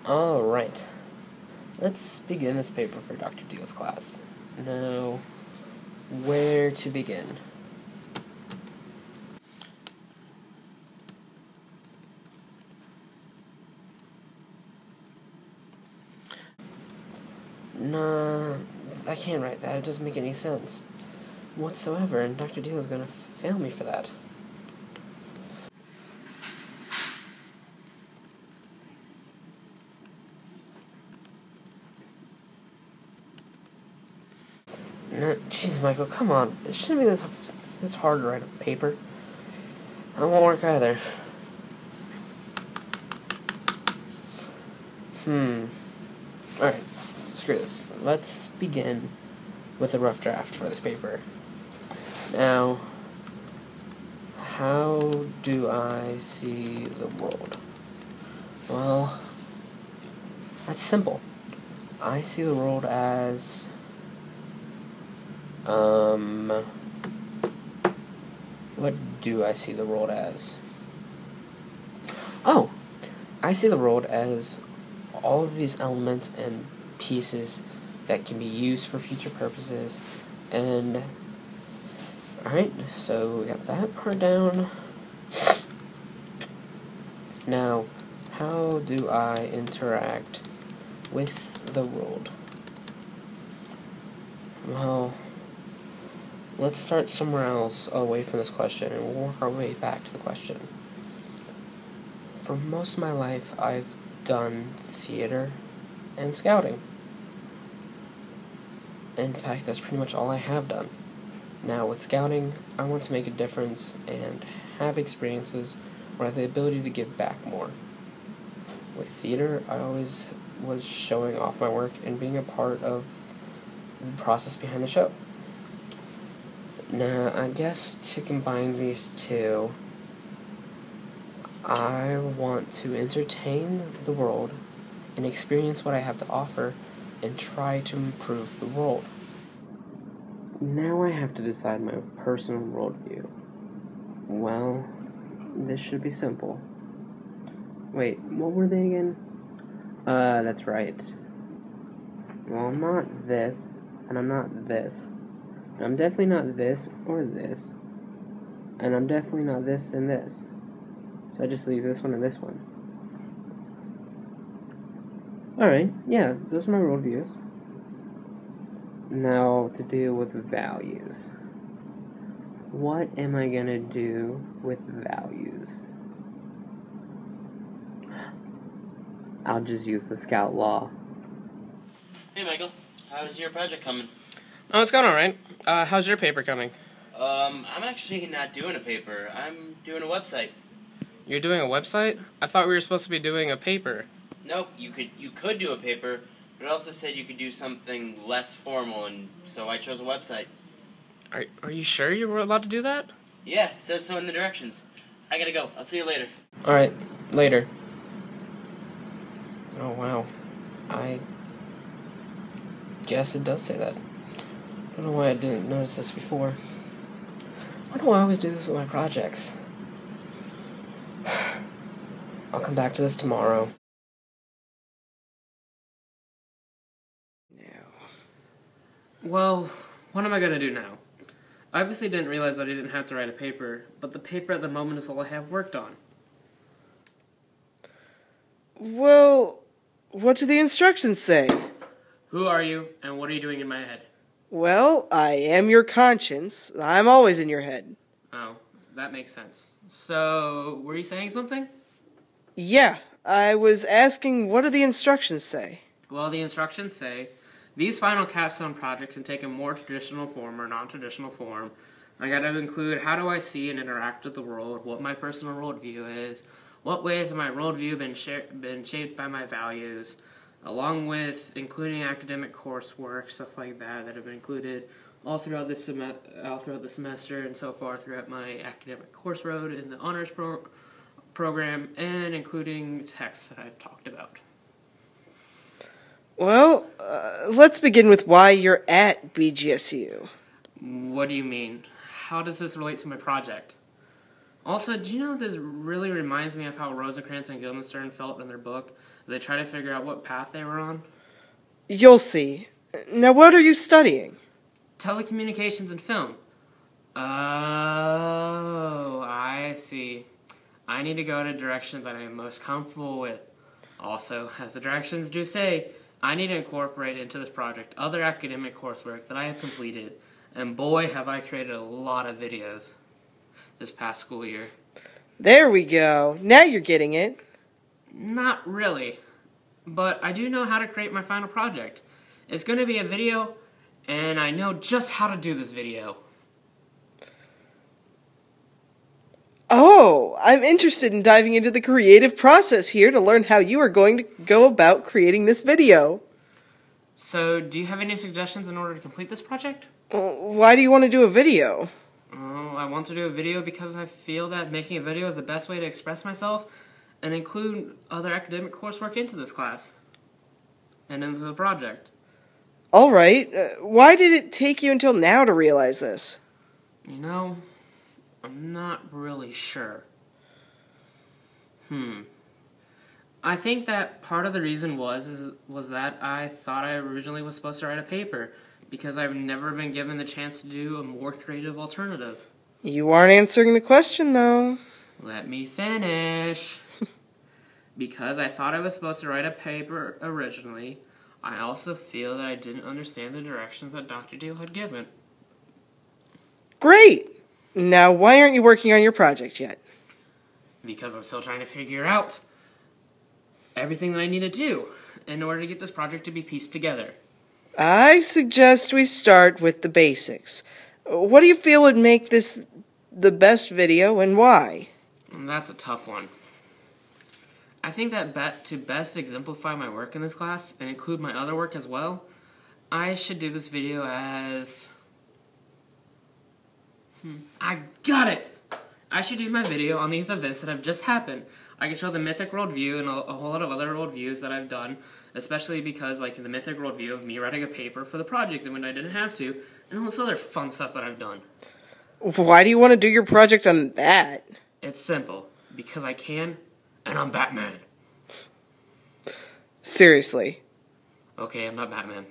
Alright, let's begin this paper for Dr. Deal's class. Now, where to begin? Nah, I can't write that. It doesn't make any sense whatsoever, and Dr. Deal is going to fail me for that. No, jeez, Michael, come on. It shouldn't be this hard to write a paper. That won't work either. Alright, screw this. Let's begin with a rough draft for this paper. Now, how do I see the world? Well, that's simple. I see the world as what do I see the world as? Oh, I see the world as all of these elements and pieces that can be used for future purposes, and alright, so we got that part down. Now, how do I interact with the world? Well, let's start somewhere else away from this question, and we'll work our way back to the question. For most of my life, I've done theater and scouting. In fact, that's pretty much all I have done. Now, with scouting, I want to make a difference and have experiences where I have the ability to give back more. With theater, I always was showing off my work and being a part of the process behind the show. Now, I guess to combine these two, I want to entertain the world and experience what I have to offer and try to improve the world. Now I have to decide my personal worldview. Well, this should be simple. Wait, what were they again? That's right. Well, I'm not this, and I'm not this. And I'm definitely not this or this. And I'm definitely not this and this. So I just leave this one and this one. Alright, yeah, those are my worldviews. Now, to deal with values. What am I gonna do with values? I'll just use the Scout Law. Hey Michael, how's your project coming? Oh, it's going alright. How's your paper coming? I'm actually not doing a paper. I'm doing a website. You're doing a website? I thought we were supposed to be doing a paper. Nope, you could do a paper, but it also said you could do something less formal, and so I chose a website. Are you sure you were allowed to do that? Yeah, it says so in the directions. I gotta go. I'll see you later. Alright, later. Oh, wow. I guess it does say that. I don't know why I didn't notice this before. Why do I always do this with my projects? I'll come back to this tomorrow. Well, what am I going to do now? I obviously didn't realize that I didn't have to write a paper, but the paper at the moment is all I have worked on. Well, what do the instructions say? Who are you, and what are you doing in my head? Well, I am your conscience. I'm always in your head. Oh, that makes sense. So, were you saying something? Yeah, I was asking, what do the instructions say? Well, the instructions say, these final capstone projects can take a more traditional form or non-traditional form. I gotta include how do I see and interact with the world, what my personal worldview is, what ways have my worldview been shaped by my values, along with including academic coursework, stuff like that have been included all throughout the semester and so far throughout my academic course road in the honors program, and including texts that I've talked about. Well, let's begin with why you're at BGSU. What do you mean? How does this relate to my project? Also, do you know this really reminds me of how Rosencrantz and Guildenstern felt in their book? They try to figure out what path they were on. You'll see. Now, what are you studying? Telecommunications and film. Oh, I see. I need to go in a direction that I am most comfortable with. Also, as the directions do say, I need to incorporate into this project other academic coursework that I have completed, and boy, have I created a lot of videos this past school year. There we go. Now you're getting it. Not really, but I do know how to create my final project. It's going to be a video, and I know just how to do this video. Oh, I'm interested in diving into the creative process here to learn how you are going to go about creating this video. So, do you have any suggestions in order to complete this project? Why do you want to do a video? Oh, I want to do a video because I feel that making a video is the best way to express myself and include other academic coursework into this class and into the project. All right. Why did it take you until now to realize this? You know, I'm not really sure. I think that part of the reason was that I thought I originally was supposed to write a paper because I've never been given the chance to do a more creative alternative. You aren't answering the question, though. Let me finish. Because I thought I was supposed to write a paper originally, I also feel that I didn't understand the directions that Dr. Deal had given. Great! Now, why aren't you working on your project yet? Because I'm still trying to figure out everything that I need to do in order to get this project to be pieced together. I suggest we start with the basics. What do you feel would make this the best video, and why? That's a tough one. I think that to best exemplify my work in this class, and include my other work as well, I should do this video as... I got it! I should do my video on these events that have just happened. I can show the Mythic worldview and a whole lot of other worldviews that I've done, especially because, like, the Mythic worldview of me writing a paper for the project and when I didn't have to, and all this other fun stuff that I've done. Why do you want to do your project on that? It's simple. Because I can, and I'm Batman. Seriously. Okay, I'm not Batman.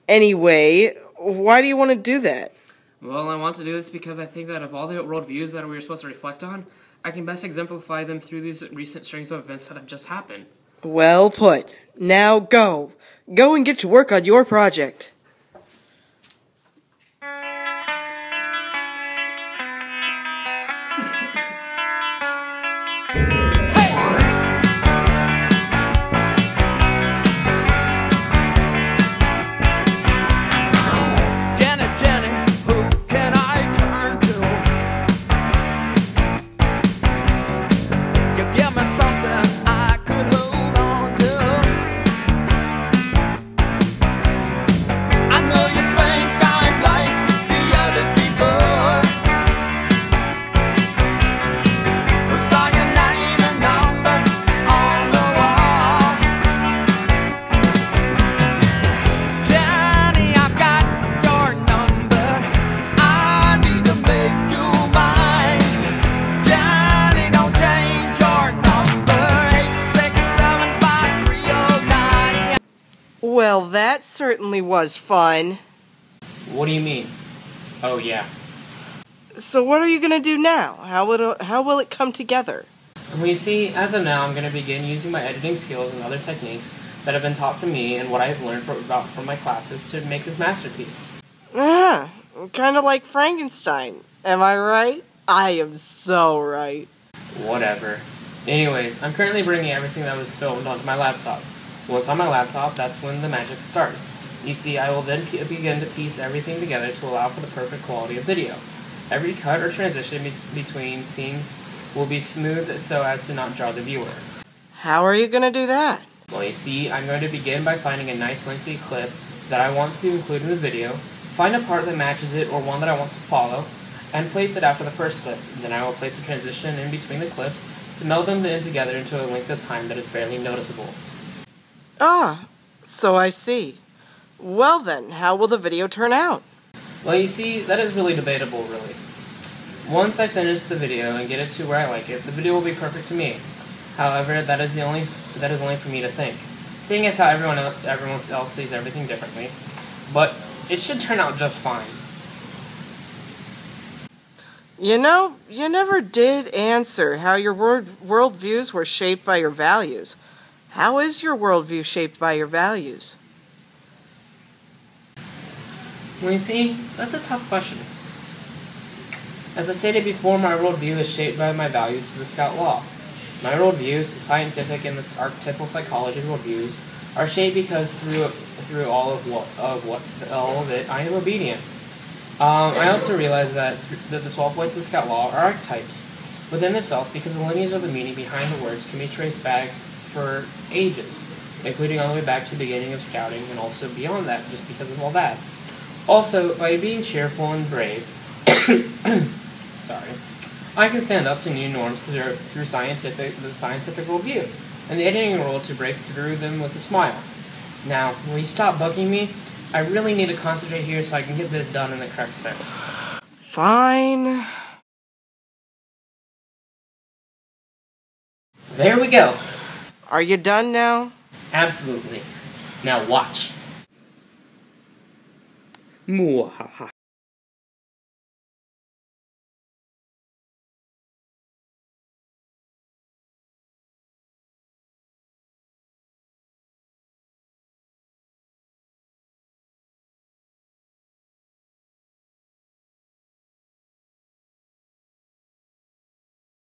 Anyway, why do you want to do that? Well, I want to do this because I think that of all the worldviews that we were supposed to reflect on, I can best exemplify them through these recent strings of events that have just happened. Well put. Now go. Go and get to work on your project. Well, that certainly was fun. What do you mean? Oh, yeah. So what are you going to do now? How will it come together? Well, you see, as of now, I'm going to begin using my editing skills and other techniques that have been taught to me and what I have learned from my classes to make this masterpiece. Ah, kind of like Frankenstein. Am I right? I am so right. Whatever. Anyways, I'm currently bringing everything that was filmed onto my laptop. Once on my laptop, that's when the magic starts. You see, I will then begin to piece everything together to allow for the perfect quality of video. Every cut or transition between scenes will be smooth so as to not jar the viewer. How are you going to do that? Well, you see, I'm going to begin by finding a nice lengthy clip that I want to include in the video, find a part that matches it or one that I want to follow, and place it after the first clip. Then I will place a transition in between the clips to meld them in together into a length of time that is barely noticeable. Ah, so I see. Well then, how will the video turn out? Well, you see, that is really debatable, really. Once I finish the video and get it to where I like it, the video will be perfect to me. However, that is only for me to think, seeing as how everyone else sees everything differently. But it should turn out just fine. You know, you never did answer how your worldviews were shaped by your values. How is your worldview shaped by your values? Well, you see, that's a tough question. As I stated before, my worldview is shaped by my values to the Scout Law. My worldviews, the scientific and the archetypal psychology worldviews, are shaped because through all of it, I am obedient. I also realize that the 12 points of the Scout Law are archetypes within themselves because the lineage of the meaning behind the words can be traced back for ages, including all the way back to the beginning of Scouting and also beyond that, just because of all that. Also, by being cheerful and brave, I can stand up to new norms through the scientific worldview, and the editing world to break through them with a smile. Now, will you stop bugging me? I really need to concentrate here so I can get this done in the correct sense. Fine. There we go. Are you done now? Absolutely. Now watch. Muahaha.